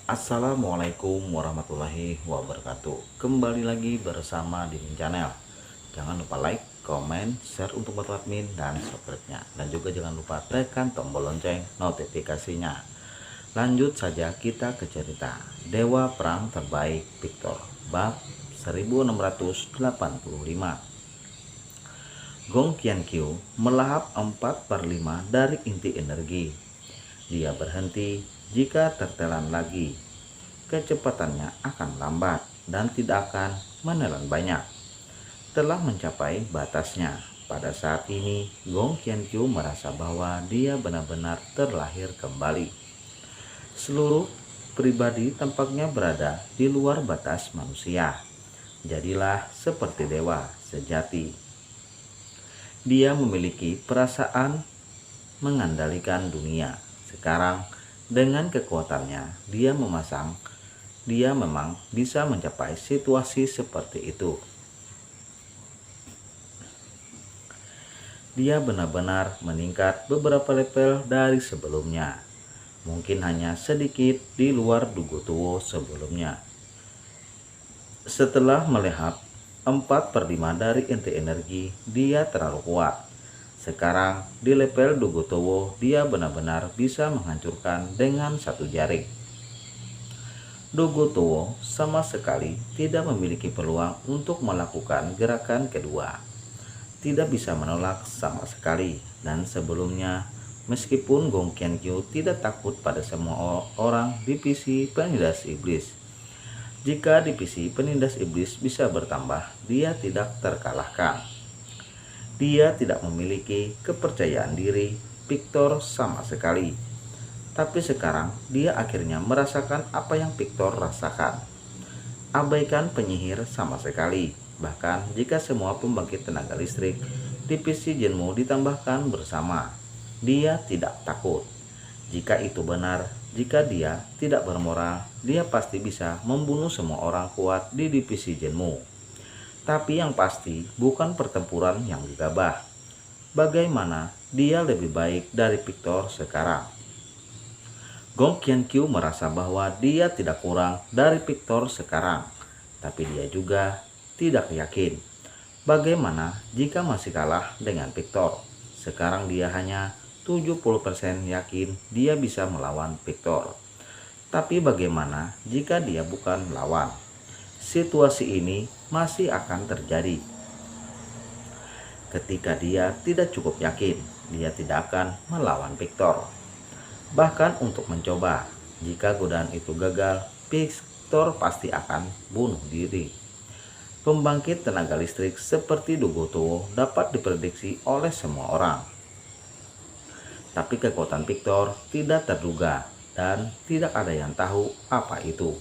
Assalamualaikum warahmatullahi wabarakatuh. Kembali lagi bersama Dimin Channel. Jangan lupa like, komen, share untuk bantu admin dan subscribe-nya. Dan juga jangan lupa tekan tombol lonceng notifikasinya. Lanjut saja kita ke cerita Dewa Perang Terbaik Victor bab 1685. Gong Qianqiu melahap 4/5 dari inti energi. Dia berhenti jika tertelan lagi. Kecepatannya akan lambat dan tidak akan menelan banyak. Telah mencapai batasnya. Pada saat ini, Gong Qianqiu merasa bahwa dia benar-benar terlahir kembali. Seluruh pribadi tampaknya berada di luar batas manusia. Jadilah seperti dewa sejati. Dia memiliki perasaan mengandalkan dunia. Sekarang dengan kekuatannya dia memang bisa mencapai situasi seperti itu. Dia benar-benar meningkat beberapa level dari sebelumnya. Mungkin hanya sedikit di luar Dugo Tuwo sebelumnya. Setelah melahap 4/5 dari inti energi, dia terlalu kuat. Sekarang di level Dugo Tuwo dia benar-benar bisa menghancurkan dengan satu jari. Dugo Tuwo sama sekali tidak memiliki peluang untuk melakukan gerakan kedua. Tidak bisa menolak sama sekali. Dan sebelumnya, meskipun Gong Qianqiu tidak takut pada semua orang divisi penindas iblis, jika divisi penindas iblis bisa bertambah, dia tidak terkalahkan. Dia tidak memiliki kepercayaan diri Victor sama sekali. Tapi sekarang dia akhirnya merasakan apa yang Victor rasakan. Abaikan penyihir sama sekali. Bahkan jika semua pembangkit tenaga listrik divisi Genmu ditambahkan bersama, dia tidak takut. Jika itu benar, jika dia tidak bermoral, dia pasti bisa membunuh semua orang kuat di divisi Genmu. Tapi yang pasti bukan pertempuran yang gegabah. Bagaimana dia lebih baik dari Victor sekarang? Gong Qianqiu merasa bahwa dia tidak kurang dari Victor sekarang. Tapi dia juga tidak yakin. Bagaimana jika masih kalah dengan Victor? Sekarang dia hanya 70% yakin dia bisa melawan Victor. Tapi bagaimana jika dia bukan lawan? Situasi ini masih akan terjadi. Ketika dia tidak cukup yakin, dia tidak akan melawan Victor. Bahkan untuk mencoba, jika godaan itu gagal, Victor pasti akan bunuh diri. Pembangkit tenaga listrik seperti Dugo Tuwo dapat diprediksi oleh semua orang. Tapi kekuatan Victor tidak terduga dan tidak ada yang tahu apa itu.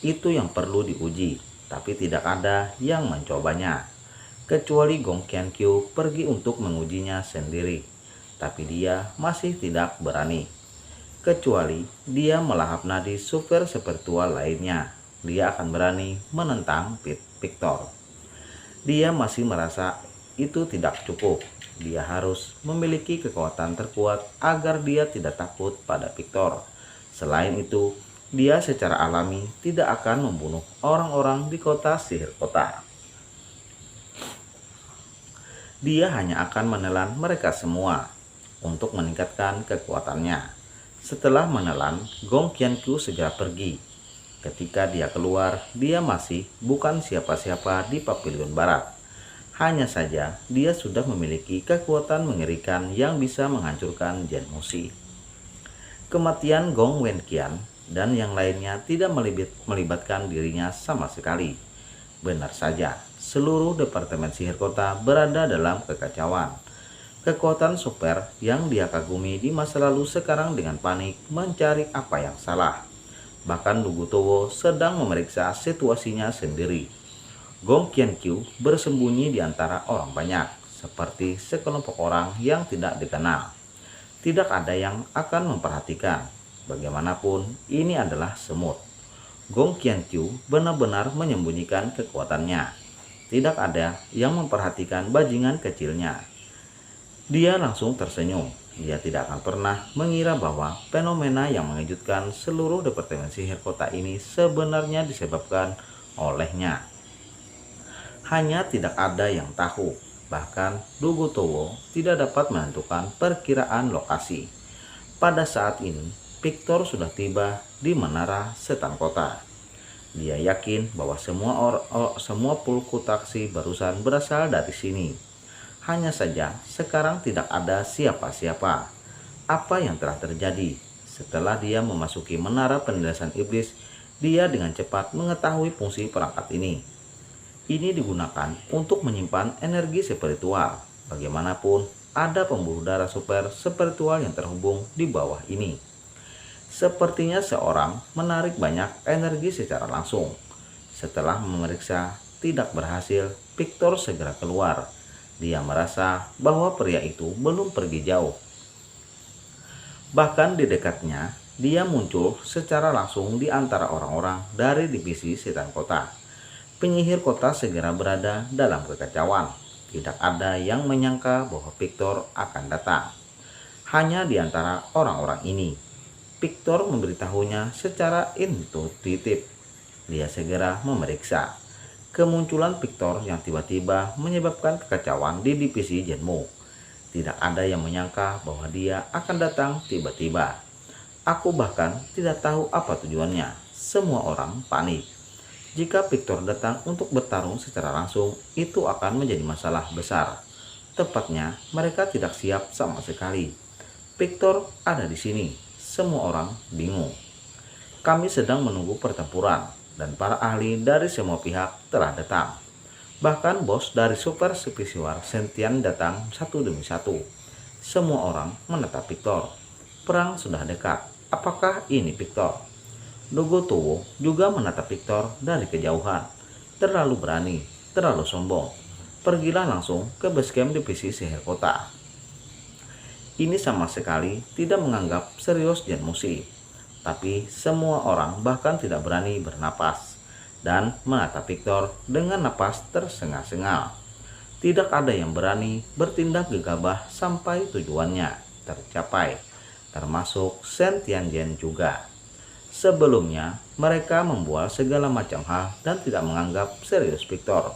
Itu yang perlu diuji, tapi tidak ada yang mencobanya. Kecuali Gong Qianqiu pergi untuk mengujinya sendiri. Tapi dia masih tidak berani. Kecuali dia melahap nadi super spiritual lainnya, dia akan berani menentang Victor. Dia masih merasa itu tidak cukup. Dia harus memiliki kekuatan terkuat agar dia tidak takut pada Victor. Selain itu, dia secara alami tidak akan membunuh orang-orang di kota sihir kota. Dia hanya akan menelan mereka semua untuk meningkatkan kekuatannya. Setelah menelan, Gong Qianqiu segera pergi. Ketika dia keluar, dia masih bukan siapa-siapa di Pavilion Barat. Hanya saja dia sudah memiliki kekuatan mengerikan yang bisa menghancurkan Genmusi. Kematian Gong Wenqian dan yang lainnya tidak melibatkan dirinya sama sekali. Benar saja, seluruh departemen sihir kota berada dalam kekacauan. Kekuatan super yang dia kagumi di masa lalu sekarang dengan panik mencari apa yang salah. Bahkan Dugo Tuwo sedang memeriksa situasinya sendiri. Gong Qianqiu bersembunyi di antara orang banyak, seperti sekelompok orang yang tidak dikenal. Tidak ada yang akan memperhatikan. Bagaimanapun, ini adalah semut. Gong Qianqiu benar-benar menyembunyikan kekuatannya. Tidak ada yang memperhatikan bajingan kecilnya. Dia langsung tersenyum. Dia tidak akan pernah mengira bahwa fenomena yang mengejutkan seluruh Departemen Sihir Kota ini sebenarnya disebabkan olehnya. Hanya tidak ada yang tahu, bahkan Dugotowo tidak dapat menentukan perkiraan lokasi. Pada saat ini, Victor sudah tiba di Menara Setan Kota. Dia yakin bahwa semua pulku taksi barusan berasal dari sini. Hanya saja sekarang tidak ada siapa-siapa. Apa yang telah terjadi? Setelah dia memasuki menara penjelasan iblis, dia dengan cepat mengetahui fungsi perangkat ini. Ini digunakan untuk menyimpan energi spiritual. Bagaimanapun, ada pembuluh darah super spiritual yang terhubung di bawah ini. Sepertinya seorang menarik banyak energi secara langsung. Setelah memeriksa tidak berhasil, Victor segera keluar. Dia merasa bahwa pria itu belum pergi jauh. Bahkan di dekatnya, dia muncul secara langsung di antara orang-orang dari divisi setan kota. Penyihir kota segera berada dalam kekacauan. Tidak ada yang menyangka bahwa Victor akan datang. Hanya di antara orang-orang ini, Victor memberitahunya secara intuitif. Dia segera memeriksa. Kemunculan Victor yang tiba-tiba menyebabkan kekacauan di divisi Genmu. Tidak ada yang menyangka bahwa dia akan datang tiba-tiba. Aku bahkan tidak tahu apa tujuannya. Semua orang panik. Jika Victor datang untuk bertarung secara langsung, itu akan menjadi masalah besar. Tepatnya, mereka tidak siap sama sekali. Victor ada di sini. Semua orang bingung. Kami sedang menunggu pertempuran, dan para ahli dari semua pihak telah datang. Bahkan bos dari Super Spesial Sentian datang satu demi satu. Semua orang menatap Victor. Perang sudah dekat. Apakah ini Victor? Dugotowo juga menatap Victor dari kejauhan. Terlalu berani, terlalu sombong. Pergilah langsung ke basecamp divisi sihir kota. Ini sama sekali tidak menganggap serius Genmushi. Tapi semua orang bahkan tidak berani bernapas dan menatap Victor dengan napas tersengal-sengal. Tidak ada yang berani bertindak gegabah sampai tujuannya tercapai, termasuk Shen Tianzhen juga. Sebelumnya, mereka membual segala macam hal dan tidak menganggap serius Victor.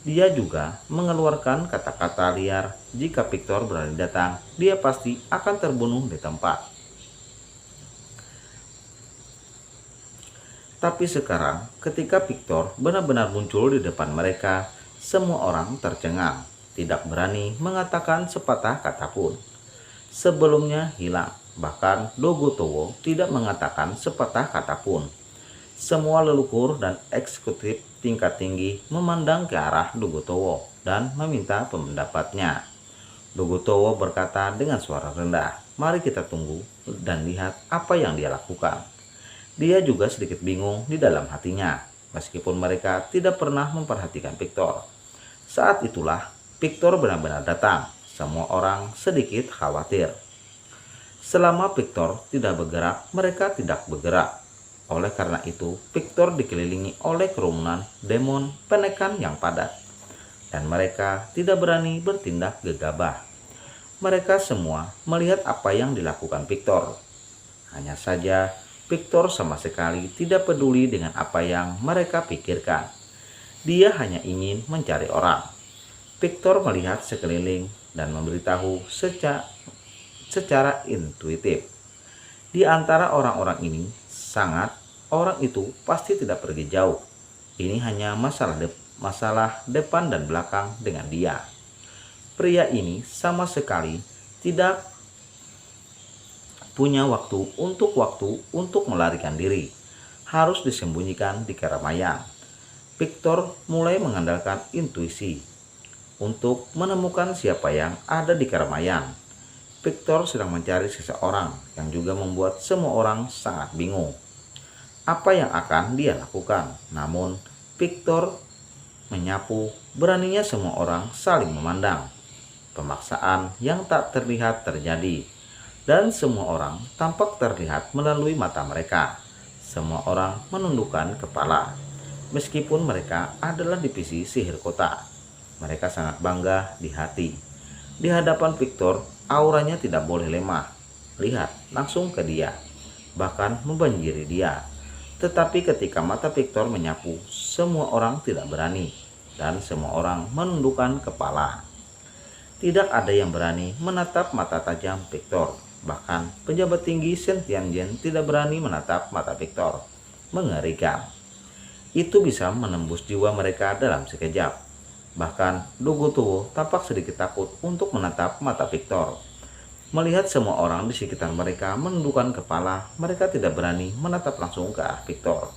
Dia juga mengeluarkan kata-kata liar, jika Victor berani datang, dia pasti akan terbunuh di tempat. Tapi sekarang, ketika Victor benar-benar muncul di depan mereka, semua orang tercengang, tidak berani mengatakan sepatah kata pun. Sebelumnya hilang, bahkan Dugotowo tidak mengatakan sepatah kata pun. Semua leluhur dan eksekutif tingkat tinggi memandang ke arah Dugotowo dan meminta pendapatnya. Dugotowo berkata dengan suara rendah, "Mari kita tunggu dan lihat apa yang dia lakukan." Dia juga sedikit bingung di dalam hatinya, meskipun mereka tidak pernah memperhatikan Victor. Saat itulah Victor benar-benar datang. Semua orang sedikit khawatir. Selama Victor tidak bergerak, mereka tidak bergerak. Oleh karena itu, Victor dikelilingi oleh kerumunan demon penekan yang padat. Dan mereka tidak berani bertindak gegabah. Mereka semua melihat apa yang dilakukan Victor. Hanya saja, Victor sama sekali tidak peduli dengan apa yang mereka pikirkan. Dia hanya ingin mencari orang. Victor melihat sekeliling dan memberitahu secara intuitif. Di antara orang-orang ini, orang itu pasti tidak pergi jauh. Ini hanya masalah depan dan belakang dengan dia. Pria ini sama sekali tidak punya waktu untuk melarikan diri. Harus disembunyikan di keramaian. Victor mulai mengandalkan intuisi untuk menemukan siapa yang ada di keramaian. Victor sedang mencari seseorang yang juga membuat semua orang sangat bingung. Apa yang akan dia lakukan? Namun, Victor menyapu, beraninya semua orang saling memandang. Pemaksaan yang tak terlihat terjadi. Dan semua orang tampak terlihat melalui mata mereka. Semua orang menundukkan kepala. Meskipun mereka adalah divisi sihir kota, mereka sangat bangga di hati. Di hadapan Victor, Auranya tidak boleh lemah. Lihat langsung ke dia, bahkan membanjiri dia. Tetapi ketika mata Victor menyapu, semua orang tidak berani dan semua orang menundukkan kepala. Tidak ada yang berani menatap mata tajam Victor. Bahkan pejabat tinggi Shen Tianzhen tidak berani menatap mata Victor. Mengerikan. Itu bisa menembus jiwa mereka dalam sekejap. Bahkan Dugu Tuwo tampak sedikit takut untuk menatap mata Victor. Melihat semua orang di sekitar mereka menundukkan kepala, mereka tidak berani menatap langsung ke arah Victor.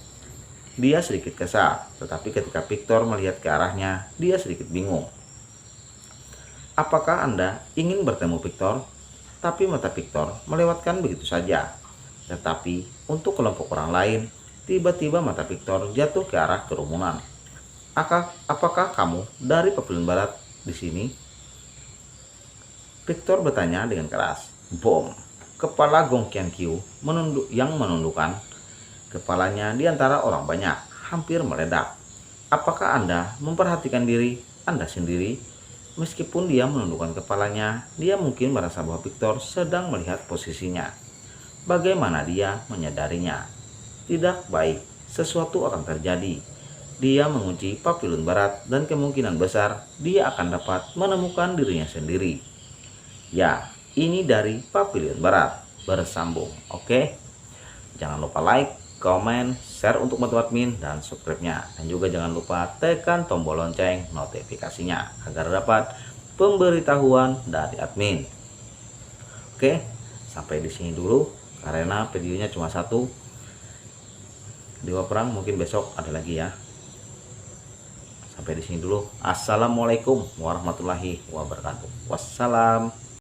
Dia sedikit kesal, tetapi ketika Victor melihat ke arahnya, dia sedikit bingung. Apakah Anda ingin bertemu Victor? Tapi mata Victor melewatkan begitu saja. Tetapi untuk kelompok orang lain, tiba-tiba mata Victor jatuh ke arah kerumunan. Apakah kamu dari Pavilion Barat di sini? Victor bertanya dengan keras. Bom! Kepala Gong Qiankyu yang menundukkan kepalanya di antara orang banyak, hampir meledak. Apakah Anda memperhatikan diri Anda sendiri? Meskipun dia menundukkan kepalanya, dia mungkin merasa bahwa Victor sedang melihat posisinya. Bagaimana dia menyadarinya? Tidak baik, sesuatu akan terjadi. Dia mengunci Pavilion Barat dan kemungkinan besar dia akan dapat menemukan dirinya sendiri. Ya, ini dari Pavilion Barat bersambung. Oke, jangan lupa like, komen, share untuk bantu admin dan subscribe-nya. Dan juga jangan lupa tekan tombol lonceng notifikasinya agar dapat pemberitahuan dari admin. Oke, sampai di sini dulu karena videonya cuma satu. Dewa Perang mungkin besok ada lagi ya. Sampai di sini dulu. Assalamualaikum warahmatullahi wabarakatuh. Wassalam.